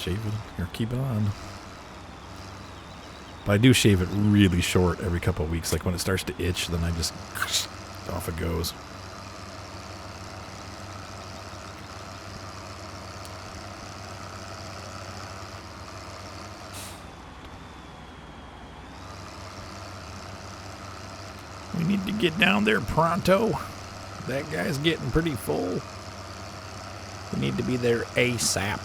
shave it or keep it on. But I do shave it really short every couple of weeks. Like when it starts to itch, then I just off it goes. We need to get down there pronto. That guy's getting pretty full. We need to be there ASAP.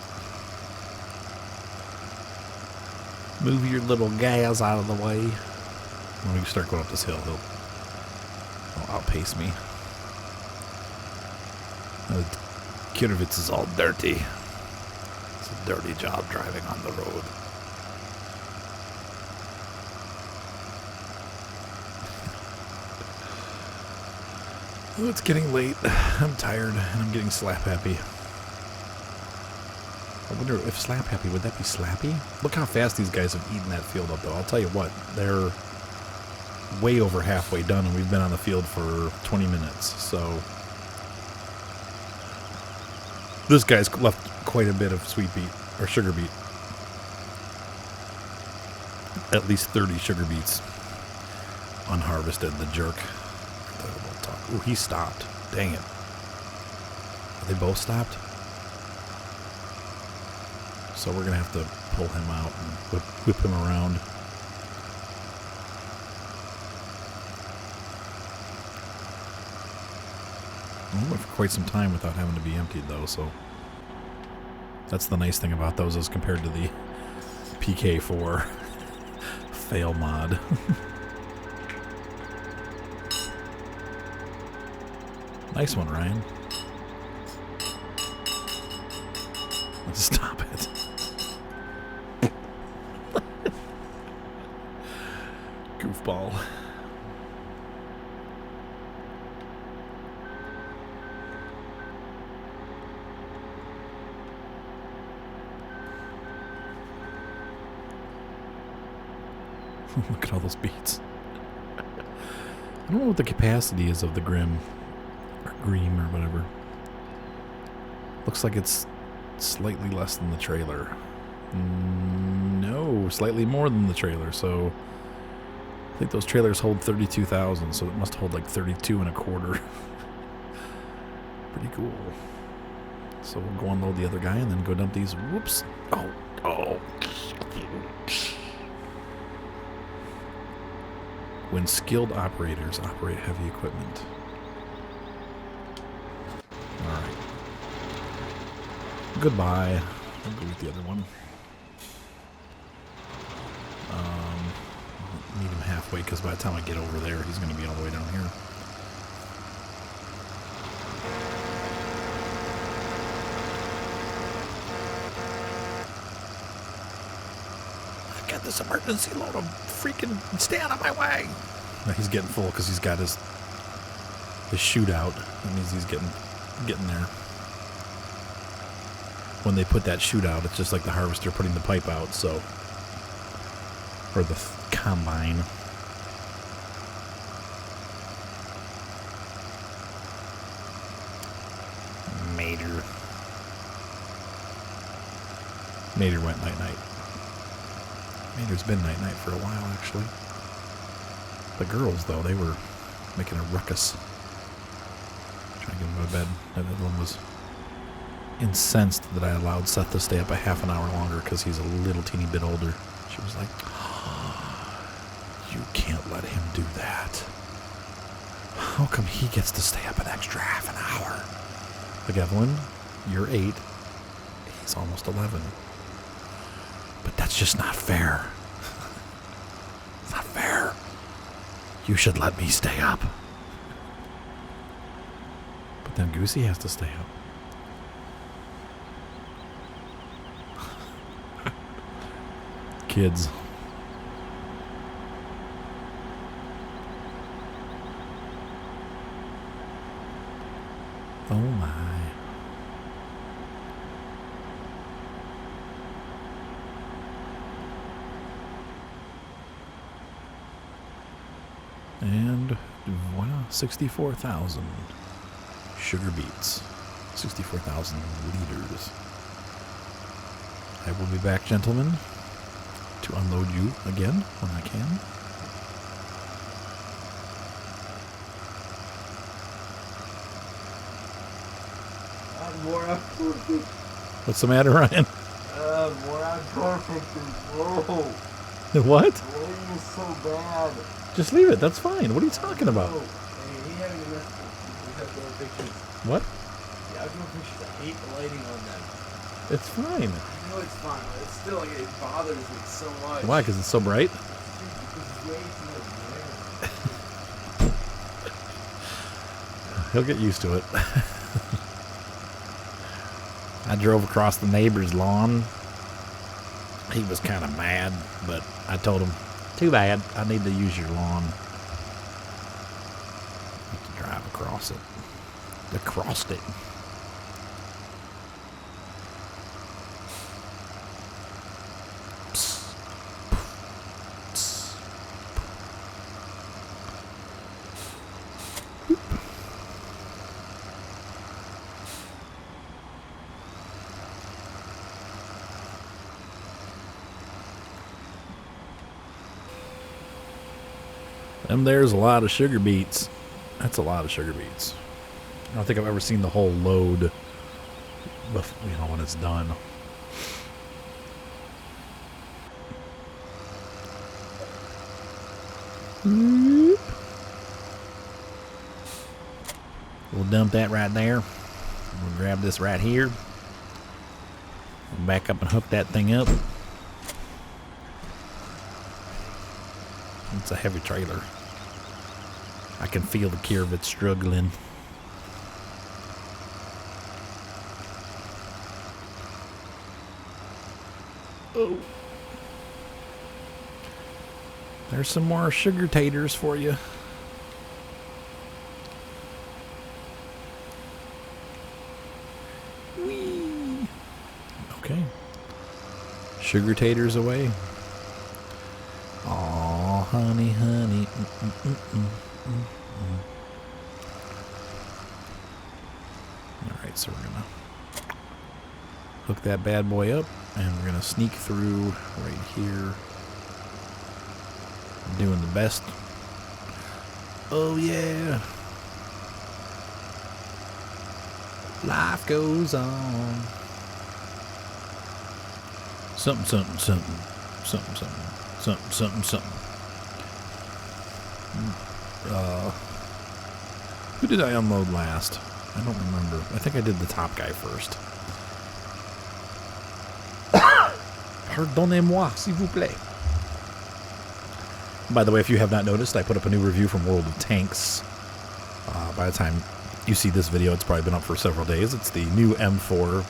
Move your little gas out of the way. When we start going up this hill, he'll outpace me. Kirovitz is all dirty. It's a dirty job driving on the road. Oh, it's getting late. I'm tired and I'm getting slap happy. I wonder if slap happy, would that be slappy? Look how fast these guys have eaten that field up though. I'll tell you what, they're way over halfway done and we've been on the field for 20 minutes. So this guy's left quite a bit of sweet beet or sugar beet. At least 30 sugar beets unharvested, the jerk. Ooh, he stopped. Dang it. Are they both stopped? So we're going to have to pull him out and whip him around. I went for quite some time without having to be emptied, though, so that's the nice thing about those as compared to the PK4 fail mod. Nice one, Ryan. Stop it. Goofball. Look at all those beats. I don't know what the capacity is of the Grim. Or Greem or whatever. Looks like it's slightly less than the trailer. No, slightly more than the trailer. So I think those trailers hold 32,000, so it must hold like 32 and a quarter. Pretty cool. So we'll go unload the other guy and then go dump these. Whoops. Oh. When skilled operators operate heavy equipment. Alright. Goodbye. I'll go with the other one. Meet him halfway, because by the time I get over there, he's going to be all the way down here. I've got this emergency load of freaking stay out of my way. Now he's getting full because he's got his shootout. That means he's getting there. When they put that shootout, it's just like the harvester putting the pipe out, so. Or the combine. Mater went night-night. Mater's been night-night for a while, actually. The girls, though, they were making a ruckus. Trying to get them to bed. That one was incensed that I allowed Seth to stay up a half an hour longer because he's a little teeny bit older. She was like, you can't let him do that. How come he gets to stay up an extra half an hour? Like, Evelyn, you're 8. He's almost 11. But that's just not fair. It's not fair. You should let me stay up. But then Goosey has to stay up. Kids. Oh my. And voila, 64,000 sugar beets. 64,000 liters. I will be back, gentlemen, to unload you again when I can. More on perfect. What's the matter, Ryan? More on perfect is low. What? The lighting is so bad. Just leave it. That's fine. What are you talking about? Hey, he having a mess. We have no pictures. What? The outdoor pictures, I hate the lighting on them. It's fine. I know it's fine, but it's still, like, it bothers me so much. Why? Because it's so bright? It's way too much glare. He'll get used to it. I drove across the neighbor's lawn. He was kind of mad, but I told him, too bad, I need to use your lawn. I have to drive across it. Across it. And there's a lot of sugar beets. That's a lot of sugar beets. I don't think I've ever seen the whole load, when it's done. We'll dump that right there. We'll grab this right here. We'll back up and hook that thing up. It's a heavy trailer. I can feel the gear of it struggling. Oh. There's some more sugar taters for you. Whee! Okay. Sugar taters away. Aw, honey, honey. Alright, so we're gonna hook that bad boy up, and we're gonna sneak through right here. Doing the best. Oh yeah. Life goes on. Something, something, something. Something, something. Something, something, something. Who did I unload last? I don't remember. I think I did the top guy first. Pardonnez-moi, s'il vous plaît. By the way, if you have not noticed, I put up a new review from World of Tanks. By the time you see this video, it's probably been up for several days. It's the new M4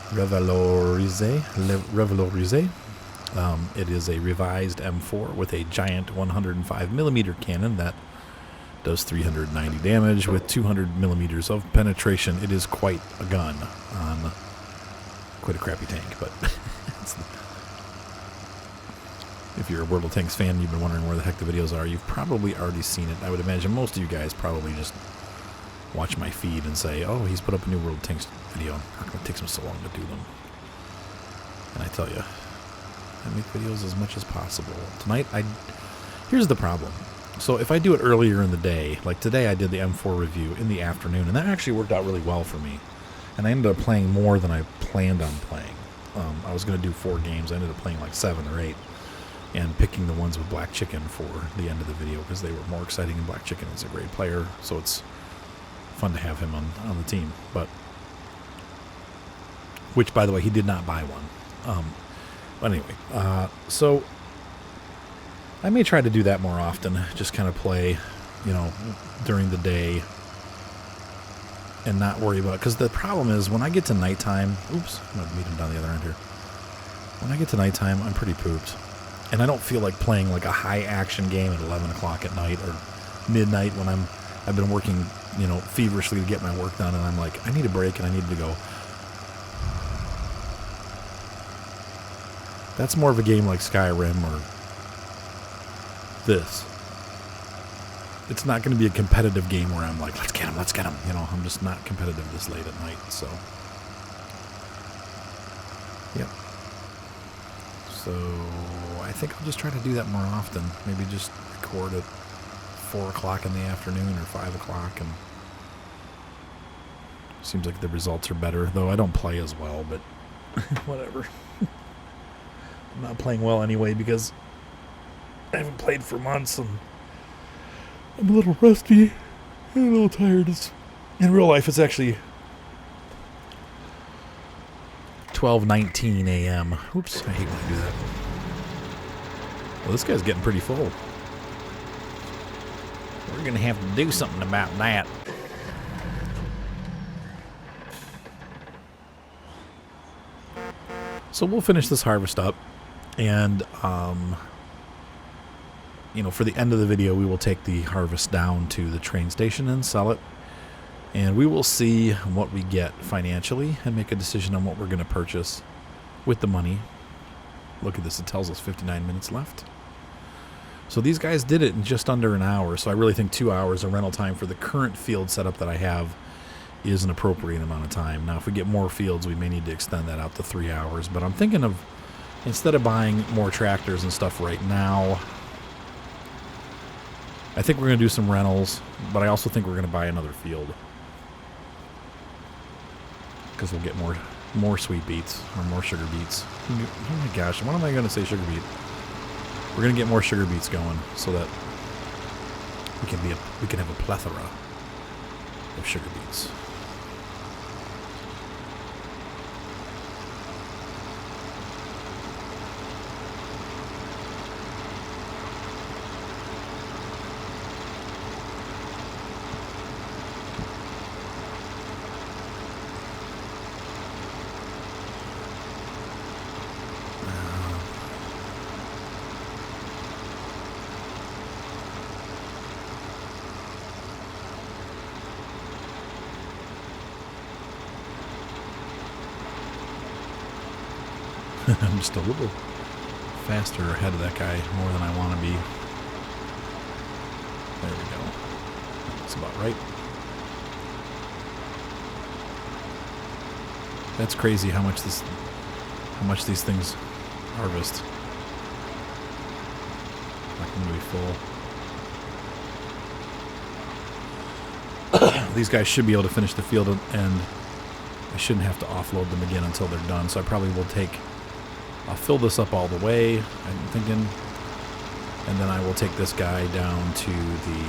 Revalorisé. It is a revised M4 with a giant 105mm cannon that does 390 damage with 200mm of penetration. It is quite a gun on quite a crappy tank, but if you're a World of Tanks fan and you've been wondering where the heck the videos are, you've probably already seen it. I would imagine most of you guys probably just watch my feed and say, oh, he's put up a new World of Tanks video. How come it takes him so long to do them? And I tell you, I make videos as much as possible. Tonight, here's the problem. So if I do it earlier in the day, like today I did the M4 review in the afternoon, and that actually worked out really well for me. And I ended up playing more than I planned on playing. I was going to do 4 games. I ended up playing like 7 or 8. And picking the ones with Black Chicken for the end of the video because they were more exciting, and Black Chicken is a great player, so it's fun to have him on the team. But which, by the way, he did not buy one. But anyway, so I may try to do that more often, just kind of play, during the day and not worry about it. Because the problem is when I get to nighttime, oops, I'm going to meet him down the other end here. When I get to nighttime, I'm pretty pooped. And I don't feel like playing like a high action game at 11 o'clock at night or midnight when I've been working, feverishly to get my work done, and I'm like, I need a break and I need to go. That's more of a game like Skyrim or this. It's not going to be a competitive game where I'm like, let's get him, let's get him. I'm just not competitive this late at night, so. Yep. So I think I'll just try to do that more often. Maybe just record at 4 o'clock in the afternoon or 5 o'clock, and seems like the results are better. Though I don't play as well, but whatever. I'm not playing well anyway because I haven't played for months and I'm a little rusty and a little tired. In real life, it's actually 12:19 a.m. Oops, I hate when I do that. Well, this guy's getting pretty full. We're going to have to do something about that. So we'll finish this harvest up, and for the end of the video, we will take the harvest down to the train station and sell it, and we will see what we get financially and make a decision on what we're going to purchase with the money. Look at this, it tells us 59 minutes left. So these guys did it in just under an hour, so I really think 2 hours of rental time for the current field setup that I have is an appropriate amount of time. Now, if we get more fields, we may need to extend that out to 3 hours, but I'm thinking of, instead of buying more tractors and stuff right now, I think we're going to do some rentals, but I also think we're going to buy another field, because we'll get more sweet beets, or more sugar beets. Oh my gosh, when am I going to say sugar beet? We're going to get more sugar beets going so that we can have a plethora of sugar beets. I'm just a little faster ahead of that guy, more than I want to be. There we go. That's about right. That's crazy how much these things harvest. Not going to be full. These guys should be able to finish the field, and I shouldn't have to offload them again until they're done. So I probably will I'll fill this up all the way, I'm thinking, and then I will take this guy down to the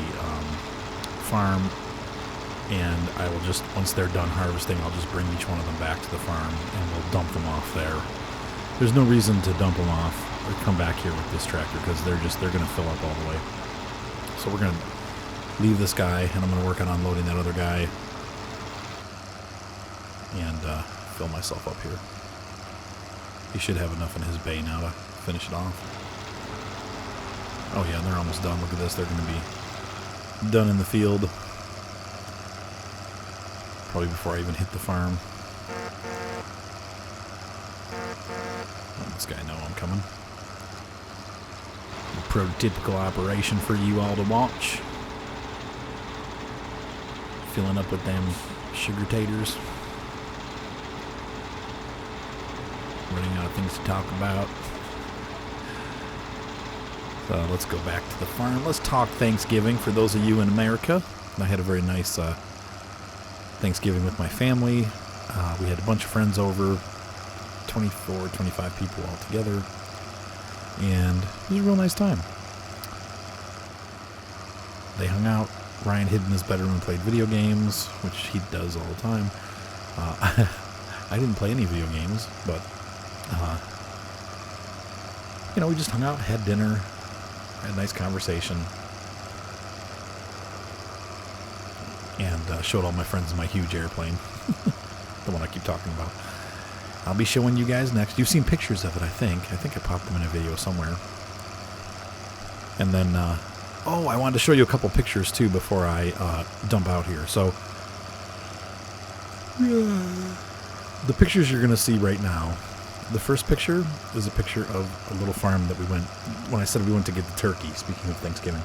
farm, and I will just, once they're done harvesting, I'll just bring each one of them back to the farm, and we'll dump them off there. There's no reason to dump them off or come back here with this tractor, because they're going to fill up all the way. So we're going to leave this guy, and I'm going to work on unloading that other guy, and fill myself up here. He should have enough in his bay now to finish it off. Oh yeah, they're almost done. Look at this. They're going to be done in the field probably before I even hit the farm. Let this guy know I'm coming. A prototypical operation for you all to watch. Filling up with them sugar taters. Running out of things to talk about. So let's go back to the farm. Let's talk Thanksgiving for those of you in America. I had a very nice Thanksgiving with my family. We had a bunch of friends over, 24, 25 people all together, and it was a real nice time. They hung out. Ryan hid in his bedroom and played video games, which he does all the time. I didn't play any video games, but we just hung out, had dinner, had a nice conversation, and showed all my friends my huge airplane, the one I keep talking about. I'll be showing you guys next. You've seen pictures of it, I think. I think I popped them in a video somewhere. And then, I wanted to show you a couple pictures, too, before I dump out here. So, the pictures you're going to see right now, the first picture is a picture of a little farm that we went, when I said we went to get the turkey, speaking of Thanksgiving.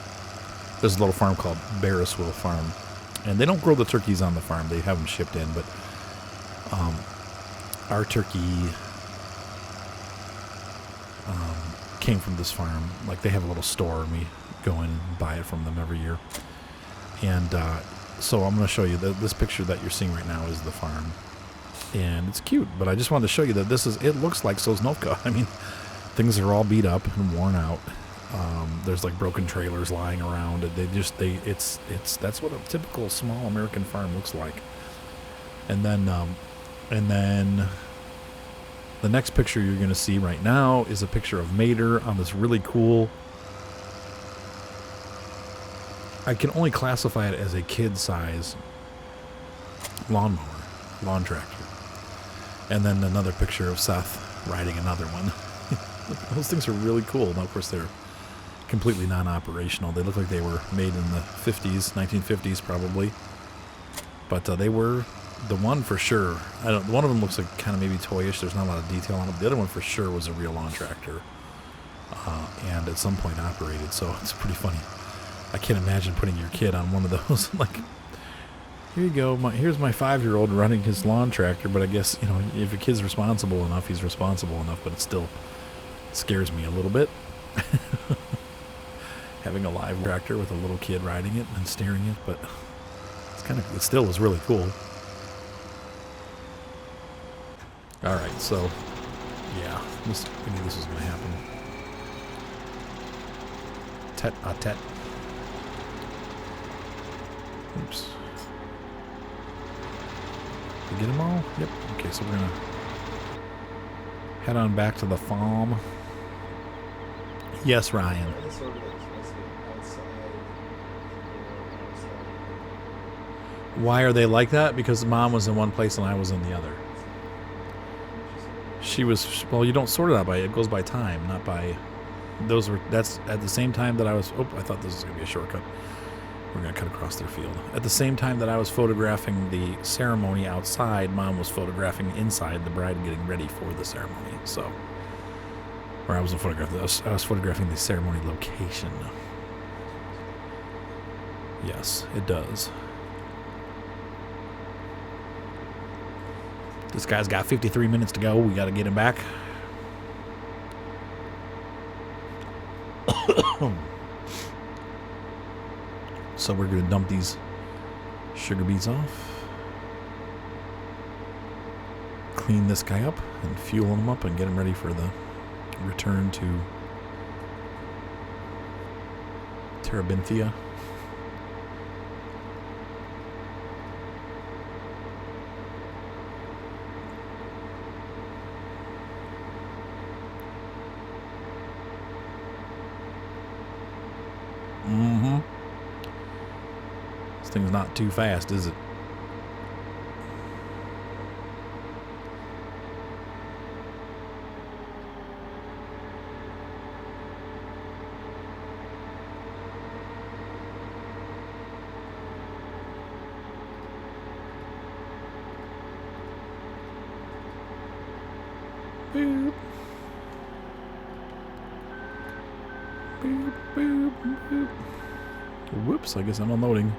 There's a little farm called Barriswell Farm. And they don't grow the turkeys on the farm. They have them shipped in, but our turkey came from this farm. Like, they have a little store, and we go in and buy it from them every year. And so I'm going to show you this picture that you're seeing right now is the farm. And it's cute, but I just wanted to show you that it looks like Sosnovka. I mean, things are all beat up and worn out. There's like broken trailers lying around. That's what a typical small American farm looks like. And then the next picture you're going to see right now is a picture of Mater on this really cool, I can only classify it as a kid-size lawn tractor. And then another picture of Seth riding another one. Those things are really cool. Now, of course, they're completely non-operational. They look like they were made in the 50s, 1950s probably. But they were, the one for sure, one of them looks like kind of maybe toyish. There's not a lot of detail on it. The other one for sure was a real lawn tractor. And at some point operated, so it's pretty funny. I can't imagine putting your kid on one of those. Like, here you go. Here's my 5-year-old running his lawn tractor. But I guess, if your kid's responsible enough, he's responsible enough. But it still scares me a little bit. Having a live tractor with a little kid riding it and steering it. But it still was really cool. All right, so yeah, we knew this was going to happen. Tete-a-tete. Oops. Did we get them all? Yep. Okay, so we're going to head on back to the farm. Yes, Ryan. Why are they like that? Because Mom was in one place and I was in the other. Well, you don't sort it out it goes by time, not by, that's at the same time that I thought this was going to be a shortcut. We're going to cut across their field. At the same time that I was photographing the ceremony outside, Mom was photographing inside, the bride getting ready for the ceremony. So, or I wasn't photographing this, I was photographing the ceremony location. Yes, it does. This guy's got 53 minutes to go. We got to get him back. So we're going to dump these sugar beets off. Clean this guy up and fuel him up and get him ready for the return to Terabithia. This thing's not too fast, is it? Boop. Boop, boop, boop. Whoops, I guess I'm unloading.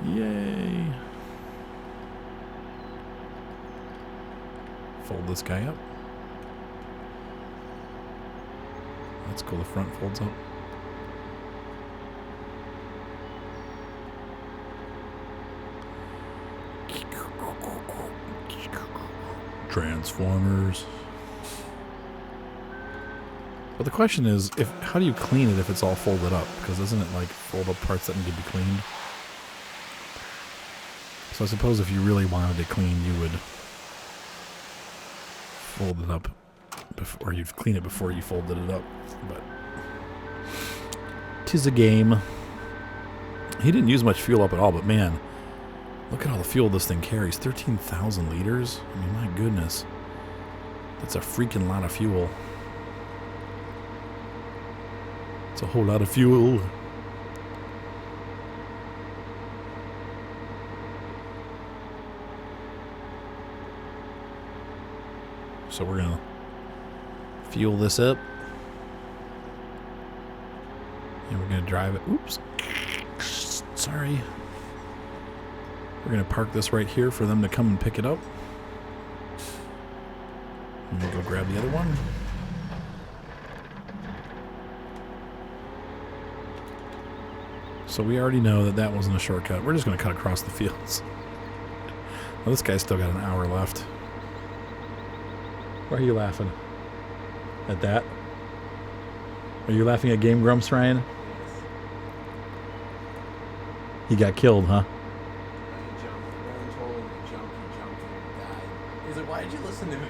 Yay. Fold this guy up. That's cool, the front folds up. Transformers. But the question is, how do you clean it if it's all folded up? Because doesn't it like fold up parts that need to be cleaned? So I suppose if you really wanted it clean, you would fold it up or you'd clean it before you folded it up. But 'tis a game. He didn't use much fuel up at all, but man, look at all the fuel this thing carries. 13,000 liters. I mean, my goodness. That's a freaking lot of fuel. It's a whole lot of fuel. So we're going to fuel this up. And we're going to drive it. Oops. Sorry. We're going to park this right here for them to come and pick it up. Let me go grab the other one. So we already know that that wasn't a shortcut. We're just going to cut across the fields. Well, this guy's still got an hour left. Why are you laughing? At that? Are you laughing at Game Grumps, Ryan? Yes. He got killed, huh? He jumped. Aaron told him to jump. He jumped and died. He's like, why did you listen to me?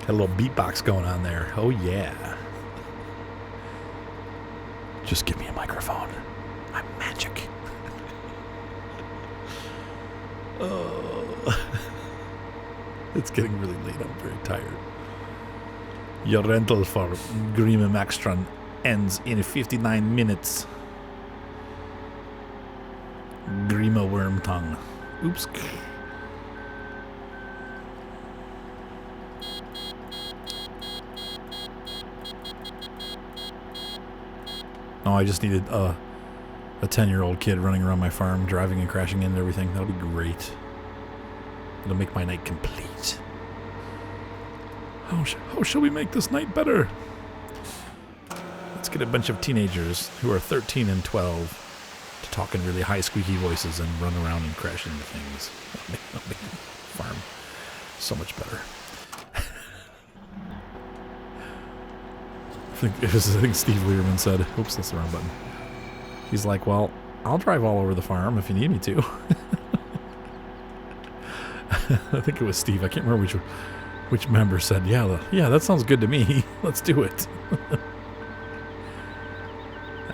Got a little beatbox going on there. Oh, yeah. Just give me a microphone. I'm magic. Oh. It's getting really late. I'm very tired. Your rental for Grima Maxtron ends in 59 minutes. Grima Wormtongue. Oops. Oh, I just needed a 10-year-old kid running around my farm, driving and crashing into everything. That'll be great. It'll make my night complete. How shall we make this night better? Let's get a bunch of teenagers who are 13 and 12 to talk in really high, squeaky voices and run around and crash into things. That'll make the farm so much better. I think Steve Learman said, oops, that's the wrong button. He's like, well, I'll drive all over the farm if you need me to. I think it was Steve. I can't remember which member said, yeah, that sounds good to me. Let's do it.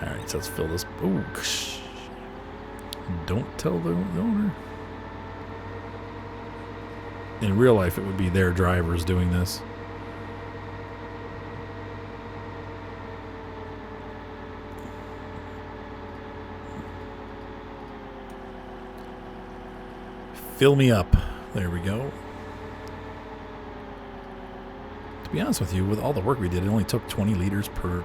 All right, so let's fill this. Ooh, don't tell the owner. In real life, it would be their drivers doing this. Fill me up. There we go. To be honest with you, with all the work we did, it only took 20 liters per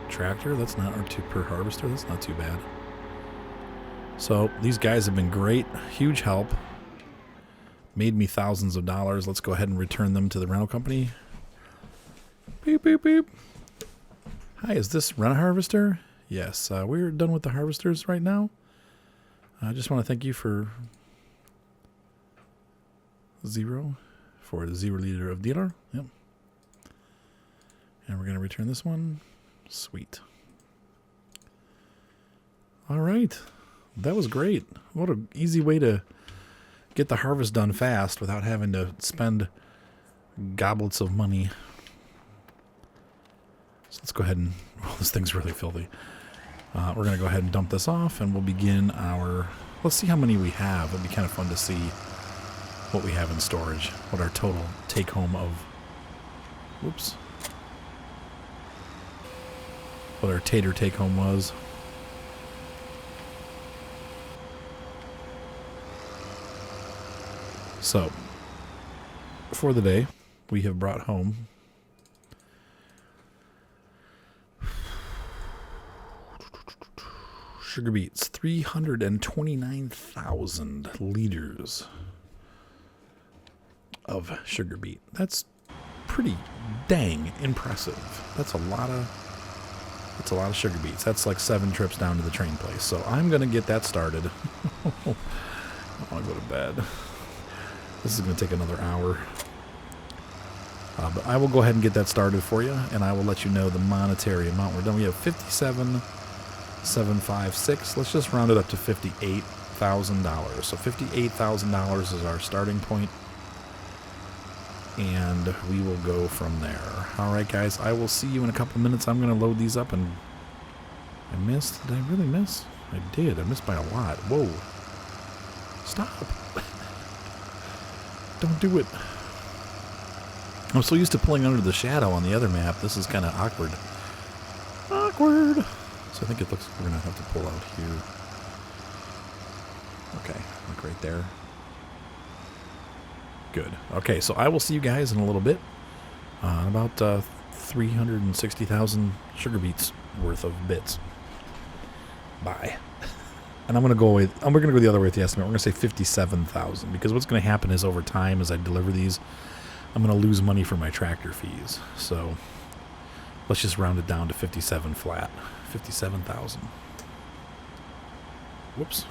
tractor. That's not, or per harvester. That's not too bad. So these guys have been great. Huge help. Made me thousands of dollars. Let's go ahead and return them to the rental company. Beep, beep, beep. Hi, is this rent-a-harvester? Yes, we're done with the harvesters right now. I just want to thank you for the 0 liter of dealer. Yep. And we're going to return this one. Sweet. All right. That was great. What an easy way to get the harvest done fast without having to spend goblets of money. So let's go ahead and... Oh, this thing's really filthy. We're going to go ahead and dump this off, and we'll begin our... Let's see how many we have. It'll be kind of fun to see what we have in storage, what our total take-home of... Whoops. What our tater take-home was. So, for the day, we have brought home... sugar beets, 329,000 liters of sugar beet. That's pretty dang impressive. That's a lot of sugar beets. That's like 7 trips down to the train place. So I'm going to get that started. I want to go to bed. This is going to take another hour. But I will go ahead and get that started for you, and I will let you know the monetary amount we're done. We have 57,756. Let's just round it up to $58,000. So $58,000 is our starting point, and we will go from there. All right, guys, I will see you in a couple minutes. I'm going to load these up, and I missed. Did I really miss? I did. I missed by a lot. Whoa. Stop. Don't do it. I'm so used to pulling under the shadow on the other map. This is kind of awkward. Awkward. So I think it looks like we're going to have to pull out here. Okay, look right there. Good. Okay, so I will see you guys in a little bit. About 360,000 sugar beets worth of bits. Bye. And I'm going to go away. We're going to go the other way with the estimate. We're going to say 57,000 because what's going to happen is over time as I deliver these, I'm going to lose money for my tractor fees. So let's just round it down to 57 flat. 57,000. Whoops.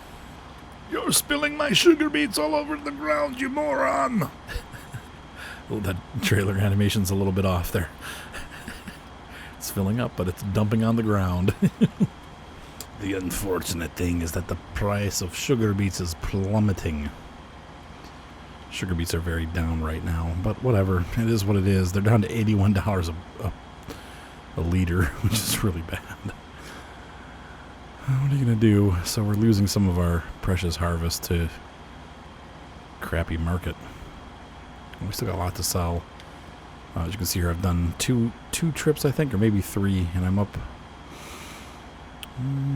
You're spilling my sugar beets all over the ground, you moron! Oh, that trailer animation's a little bit off there. It's filling up, but it's dumping on the ground. The unfortunate thing is that the price of sugar beets is plummeting. Sugar beets are very down right now, but whatever. It is what it is. They're down to $81 a liter, which is really bad. What are you going to do? So we're losing some of our precious harvest to crappy market. We still got a lot to sell. As you can see here, I've done two trips, I think, or maybe 3, and I'm up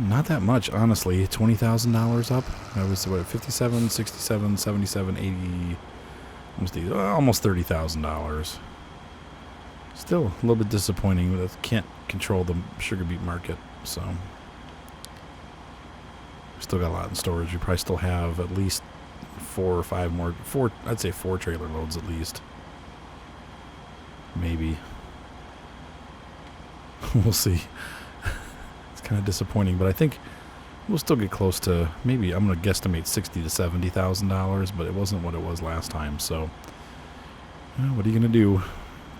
not that much, honestly. $20,000 up. I was, what, 57, 67, 77, 80, almost $30,000. Still a little bit disappointing, but I can't control the sugar beet market, so... Still got a lot in storage. We probably still have at least 4 or 5 more. I'd say 4 trailer loads at least. Maybe. We'll see. It's kind of disappointing, but I think we'll still get close to, maybe I'm going to guesstimate $60,000 to $70,000, but it wasn't what it was last time. So, what are you going to do?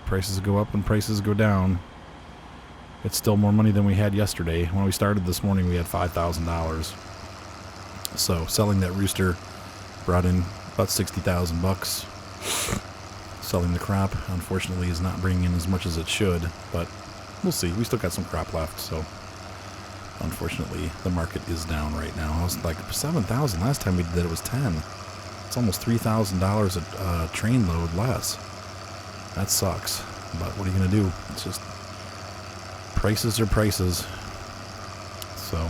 Prices go up and prices go down. It's still more money than we had yesterday. When we started this morning, we had $5,000. So selling that rooster brought in about $60,000. Selling the crop, unfortunately, is not bringing in as much as it should, but we'll see. We still got some crop left, so unfortunately, the market is down right now. I was like 7,000 last time we did it was 10. It's almost $3,000 a train load less. That sucks, but what are you gonna do? It's just prices are prices. So.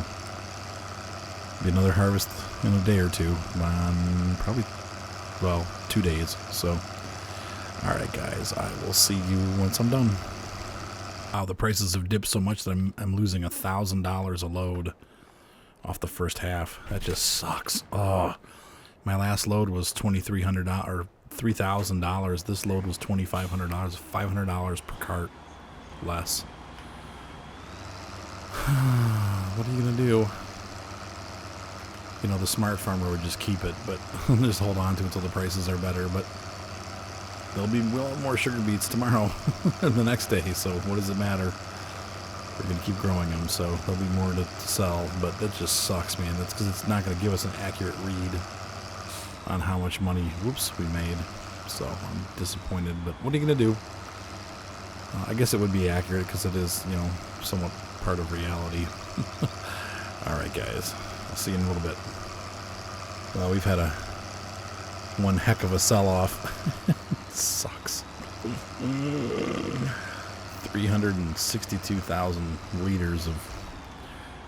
Be another harvest in a day or two. Probably, 2 days. So, alright guys, I will see you once I'm done. Wow, the prices have dipped so much that I'm losing $1,000 a load off the first half. That just sucks. Oh, my last load was $2,300 or $3,000. This load was $2,500, $500 per cart less. What are you gonna do? You know, the smart farmer would just keep it, but just hold on to it until the prices are better. But there'll be more sugar beets tomorrow and the next day, so what does it matter? We're going to keep growing them, so there'll be more to sell. But that just sucks, man. That's because it's not going to give us an accurate read on how much money, we made. So I'm disappointed, but what are you going to do? I guess it would be accurate because it is, somewhat part of reality. All right, guys. I'll see you in a little bit. Well, we've had one heck of a sell-off. Sucks. 362,000 liters of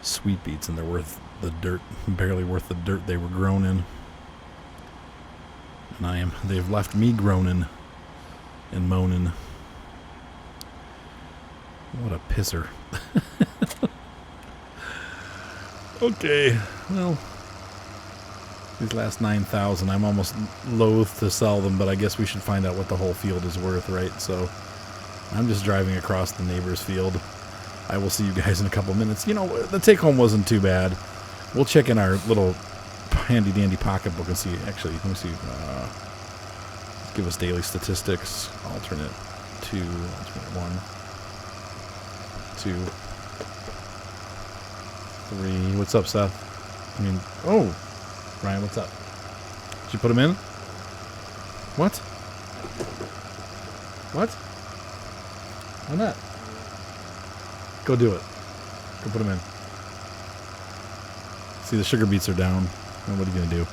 sweet beets, and they're worth the dirt, barely worth the dirt they were grown in. And they've left me groaning and moaning. What a pisser. Okay, well, these last 9,000, I'm almost loath to sell them, but I guess we should find out what the whole field is worth, right? So I'm just driving across the neighbor's field. I will see you guys in a couple minutes. The take home wasn't too bad. We'll check in our little handy dandy pocketbook and see. Actually, let me see. Give us daily statistics. Alternate 2, alternate 1, 2, 3. What's up, Seth? Ryan, what's up? Did you put them in? What? What? Why not? Go do it. Go put them in. See, the sugar beets are down. What are you going to do?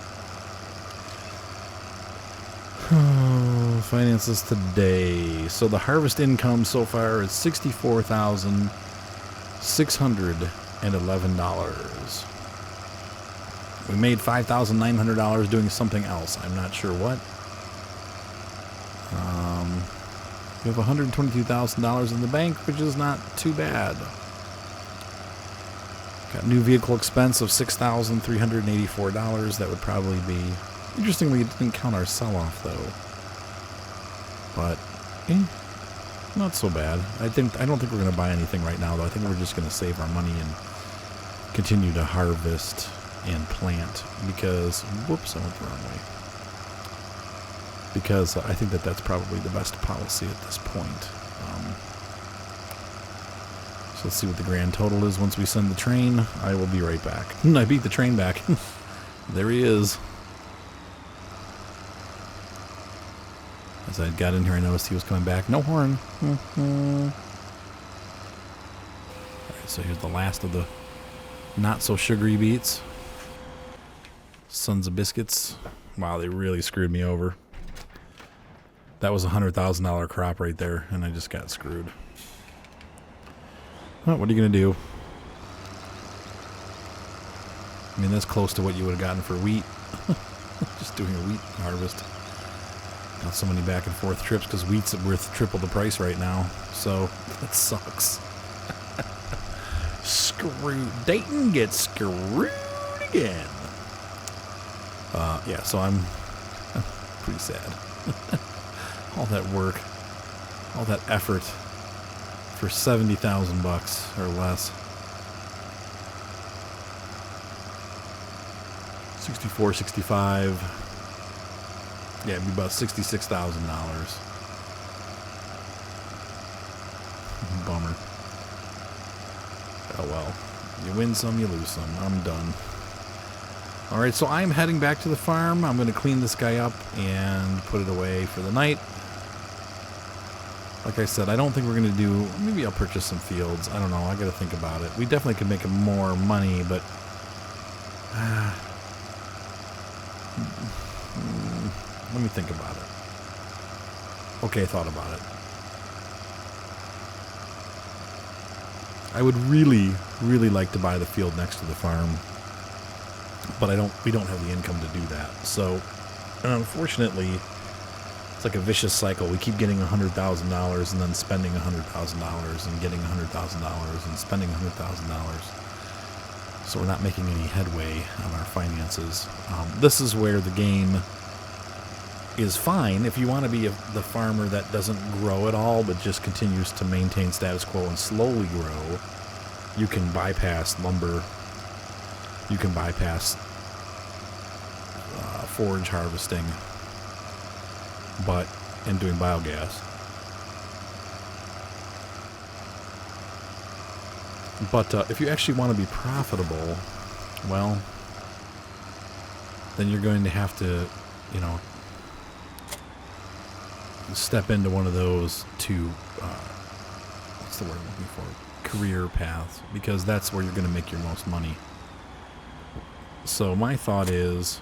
finances today. So the harvest income so far is $64,611. We made $5,900 doing something else. I'm not sure what. We have $122,000 in the bank, which is not too bad. Got new vehicle expense of $6,384. That would probably be interesting. We didn't count our sell-off though, but not so bad. I don't think we're going to buy anything right now though. I think we're just going to save our money and continue to harvest and plant because whoops, I went the wrong way. Because I think that's probably the best policy at this point. So let's see what the grand total is once we send the train. I will be right back. I beat the train back. There he is. As I got in here, I noticed he was coming back. No horn. Alright, so here's the last of the not so sugary beets. Sons of biscuits. Wow, they really screwed me over. That was a $100,000 crop right there, and I just got screwed. Well, what are you going to do? I mean, that's close to what you would have gotten for wheat. Just doing a wheat harvest. Got so many back and forth trips because wheat's worth triple the price right now. So, that sucks. Screwed. Dayton gets screwed again. Yeah, so I'm pretty sad. All that work, all that effort for $70,000 or less. 64, 65. Yeah, it'd be about $66,000. Bummer. Oh well. You win some, you lose some. I'm done. Alright, so I'm heading back to the farm. I'm going to clean this guy up and put it away for the night. Like I said, I don't think we're going to do... Maybe I'll purchase some fields. I don't know. I got to think about it. We definitely could make more money, but... let me think about it. Okay, I thought about it. I would really, really like to buy the field next to the farm. But we don't have the income to do that. So, unfortunately... It's like a vicious cycle. We keep getting $100,000 and then spending $100,000 and getting $100,000 and spending $100,000. So we're not making any headway on our finances. This is where the game is fine. If you want to be the farmer that doesn't grow at all but just continues to maintain status quo and slowly grow, you can bypass lumber. You can bypass forage harvesting. And doing biogas. But if you actually want to be profitable, well, then you're going to have to, step into one of those two, what's the word I'm looking for? Career paths, because that's where you're going to make your most money. So my thought is,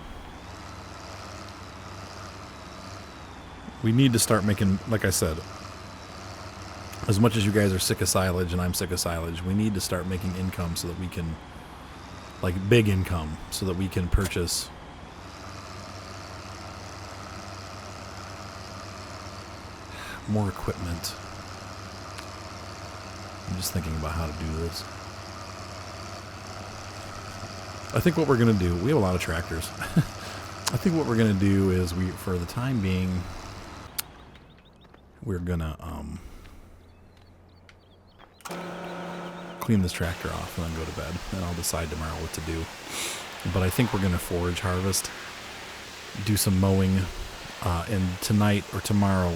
we need to start making, like I said, as much as you guys are sick of silage and I'm sick of silage, we need to start making income so that we can, like big income, so that we can purchase more equipment. I'm just thinking about how to do this. I think what we're going to do, we have a lot of tractors. I think what we're going to do is for the time being, we're gonna clean this tractor off and then go to bed, and I'll decide tomorrow what to do. But I think we're gonna forage harvest, do some mowing, and tonight or tomorrow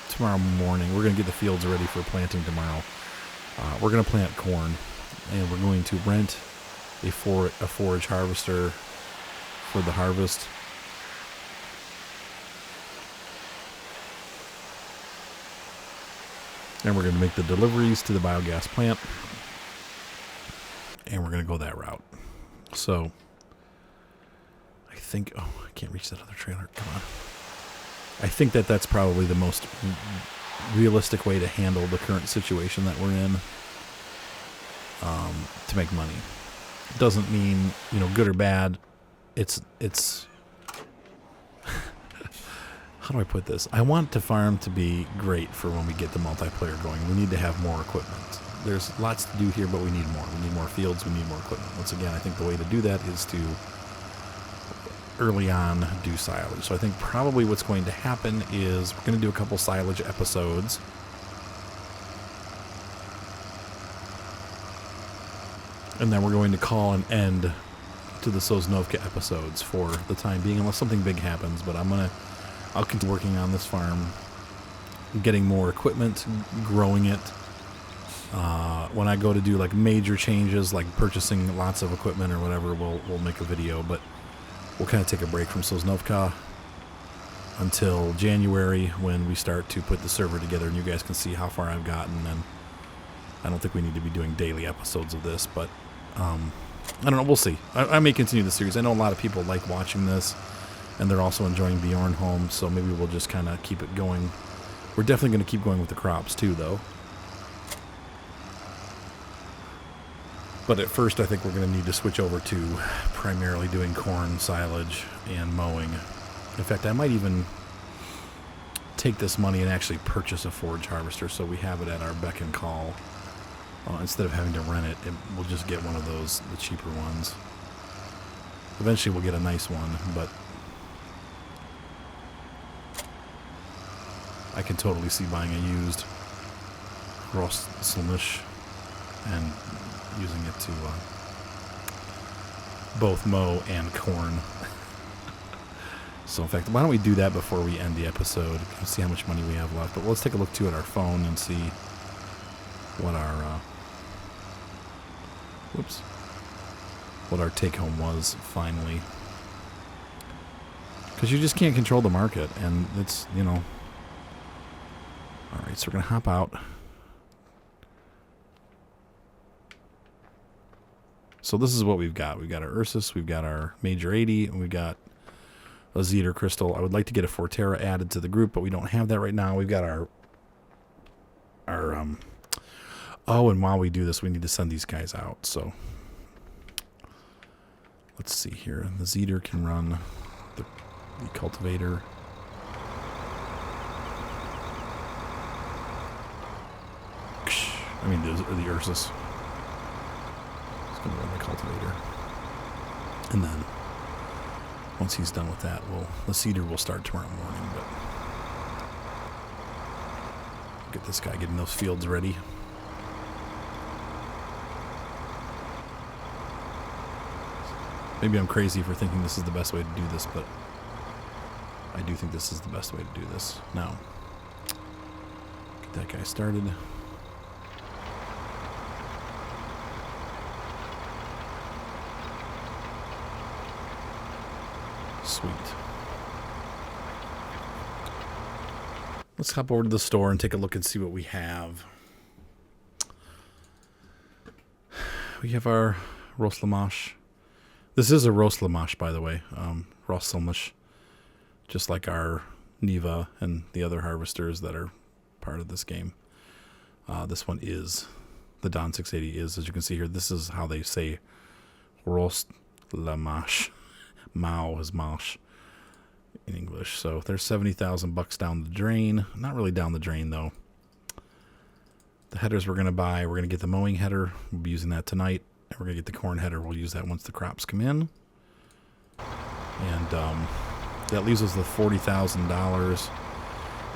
tomorrow morning we're gonna get the fields ready for planting tomorrow. We're gonna plant corn, and we're going to rent a forage harvester for the harvest. And we're going to make the deliveries to the biogas plant. And we're going to go that route. So, I think... Oh, I can't reach that other trailer. Come on. I think that that's probably the most realistic way to handle the current situation that we're in, to make money. It doesn't mean, good or bad. It's how do I put this? I want the farm to be great for when we get the multiplayer going. We need to have more equipment. There's lots to do here, but we need more. We need more fields. We need more equipment. Once again, I think the way to do that is to early on do silage. So I think probably what's going to happen is we're going to do a couple silage episodes. And then we're going to call an end to the Sosnovka episodes for the time being, unless something big happens. But I'll continue working on this farm, getting more equipment, growing it. When I go to do like major changes, like purchasing lots of equipment or whatever, we'll make a video. But we'll kind of take a break from Sosnovka until January, when we start to put the server together, and you guys can see how far I've gotten. And I don't think we need to be doing daily episodes of this, but I don't know. We'll see. I may continue the series. I know a lot of people like watching this, and they're also enjoying Bjorn Home, so maybe we'll just kind of keep it going. We're definitely going to keep going with the crops too, though. But at first, I think we're going to need to switch over to primarily doing corn, silage, and mowing. In fact, I might even take this money and actually purchase a forage harvester so we have it at our beck and call. Instead of having to rent it, we'll just get one of those, the cheaper ones. Eventually we'll get a nice one, but I can totally see buying a used Rostselmish and using it to both mow and corn. So in fact, why don't we do that before we end the episode? Let's see how much money we have left. But let's take a look too at our phone and see what our what our take home was finally. Because you just can't control the market, and it's, All right, so we're gonna hop out. So this is what we've got. We've got our Ursus, we've got our Major 80, and we've got a Zeter crystal. I would like to get a Forterra added to the group, but we don't have that right now. We've got our oh, and while we do this, we need to send these guys out. So let's see here. The Zeter can run the cultivator. I mean the Ursus. It's going to run the cultivator. And then once he's done with that, the seeder will start tomorrow morning. But get this guy getting those fields ready. Maybe I'm crazy for thinking this is the best way to do this, but I do think this is the best way to do this. Now, get that guy started. Sweet. Let's hop over to the store and take a look and see what we have. We have our Rostselmish. This is a Rostselmish, by the way. Rostselmish, just like our Neva and the other harvesters that are part of this game. This one is, the Don 680 is, as you can see here, this is how they say Rostselmish. Mao is Mosh in English. So there's 70,000 bucks down the drain. Not really down the drain, though. The headers we're going to buy, we're going to get the mowing header. We'll be using that tonight. And we're going to get the corn header. We'll use that once the crops come in. And that leaves us with $40,000.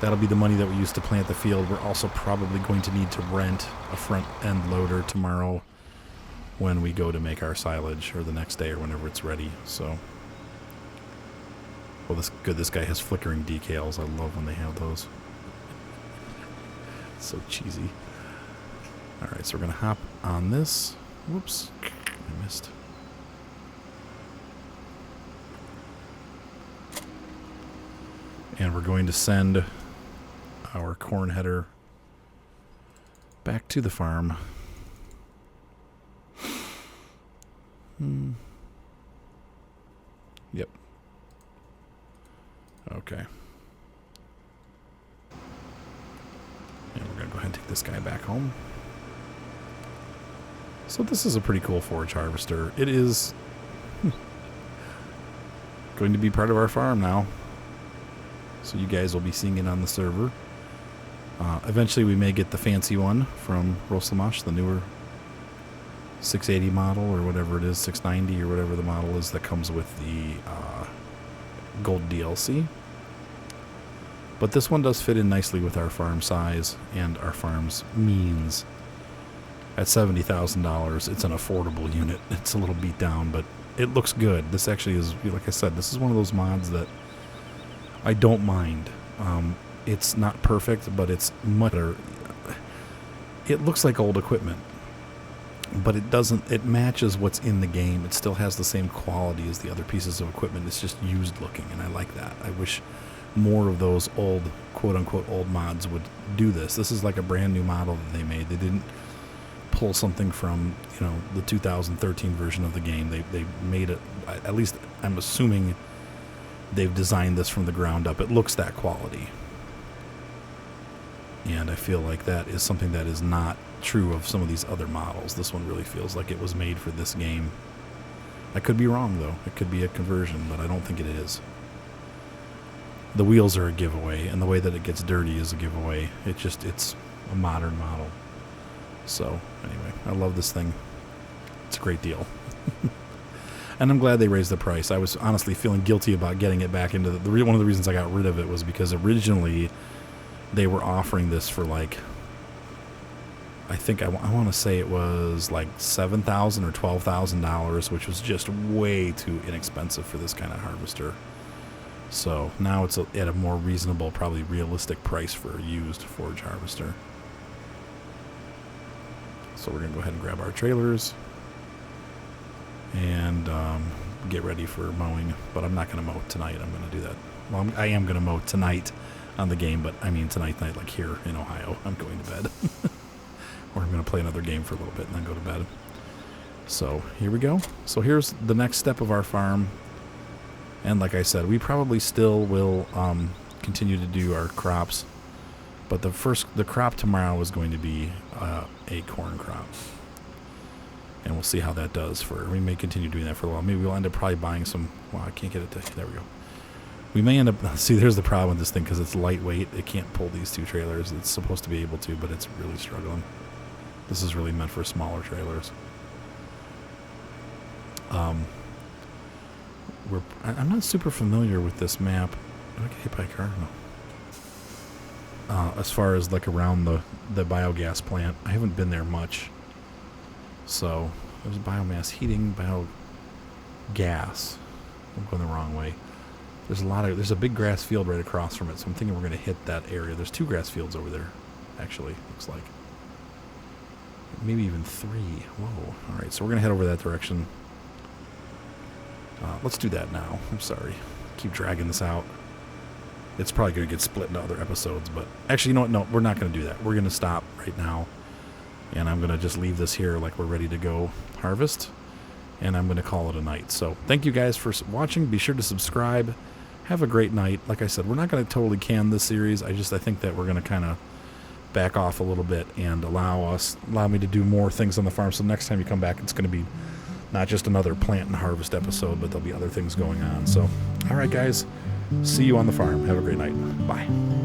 That'll be the money that we use to plant the field. We're also probably going to need to rent a front end loader tomorrow when we go to make our silage, or the next day, or whenever it's ready. So, well, this guy has flickering decals. I love when they have those. It's so cheesy. All right, so we're gonna hop on this. Whoops, I missed. And we're going to send our corn header back to the farm. Yep. Okay. this guy back home. So this is a pretty cool forage harvester. It is going to be part of our farm now. So you guys will be seeing it on the server. Eventually we may get the fancy one from Roslamash, the newer 680 model or whatever it is, 690 or whatever the model is that comes with the gold DLC. But this one does fit in nicely with our farm size and our farm's means. At $70,000, it's an affordable unit. It's a little beat down, but it looks good. This actually is, like I said, this is one of those mods that I don't mind. It's not perfect, but it's much better. It looks like old equipment, but it doesn't. It matches what's in the game. It still has the same quality as the other pieces of equipment. It's just used looking, and I like that. I wish more of those old, quote-unquote, old mods would do this. This is like a brand new model that they made. They didn't pull something from, you know, the 2013 version of the game. They made it, at least I'm assuming they've designed this from the ground up. It looks that quality. And I feel like that is something that is not true of some of these other models. This one really feels like it was made for this game. I could be wrong, though. It could be a conversion, but I don't think it is. The wheels are a giveaway, and the way that it gets dirty is a giveaway. It's a modern model. So, anyway, I love this thing. It's a great deal. And I'm glad they raised the price. I was honestly feeling guilty about getting it back into one of the reasons I got rid of it was because originally they were offering this for like, I think I want to say it was like $7,000 or $12,000, which was just way too inexpensive for this kind of harvester. So now it's at a more reasonable, probably realistic price for a used forage harvester. So we're going to go ahead and grab our trailers and get ready for mowing. But I'm not going to mow tonight. I'm going to do that. Well, I am going to mow tonight on the game, but I mean tonight, like here in Ohio. I'm going to bed. Or I'm going to play another game for a little bit and then go to bed. So here we go. So here's the next step of our farm. And like I said, we probably still will continue to do our crops. But the crop tomorrow is going to be a corn crop. And we'll see how that does. We may continue doing that for a while. Maybe we'll end up probably buying some. Wow, I can't get it to. There we go. We may end up. See, there's the problem with this thing because it's lightweight. It can't pull these two trailers. It's supposed to be able to, but it's really struggling. This is really meant for smaller trailers. I'm not super familiar with this map. Did I get hit by a car? No. As far as like around the biogas plant, I haven't been there much. So there's biomass heating, biogas. I'm going the wrong way. There's a big grass field right across from it, so I'm thinking we're going to hit that area. There's 2 grass fields over there, actually, looks like. Maybe even 3. Whoa. All right, so we're going to head over that direction. Let's do that now. I'm sorry. Keep dragging this out. It's probably going to get split into other episodes, but actually, you know what? No, we're not going to do that. We're going to stop right now, and I'm going to just leave this here like we're ready to go harvest, and I'm going to call it a night. So thank you guys for watching. Be sure to subscribe. Have a great night. Like I said, we're not going to totally can this series. I think that we're going to kind of back off a little bit and allow me to do more things on the farm. So next time you come back, it's going to be not just another plant and harvest episode, but there'll be other things going on. So, all right, guys, see you on the farm. Have a great night. Bye.